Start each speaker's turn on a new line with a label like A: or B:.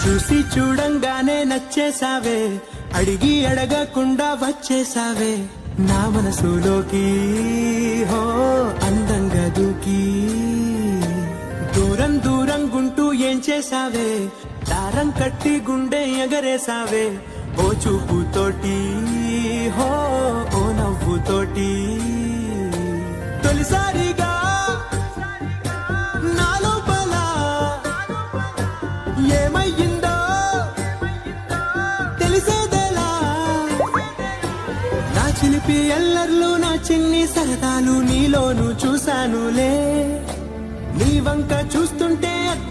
A: చూసి చూడంగానే నచ్చేసావే, అడిగి అడగకుండా వచ్చేసావే నా మనసులోకి, హో అందంగా దూకి. దూరం దూరం గుంటూ ఏం చేసావే, దారం కట్టి గుండె ఎగరేసావే ఓ చూపుతోటి, హో ఓ నవ్వుతోటి. తొలిసారిగా నా లోపల ఏమయ్యిందో తెలిసేదేలా. నా చిలిపి ఎల్లర్లు, నా చిన్ని సరదాలు నీలోను చూశానులే. నీ వంక చూస్తుంటే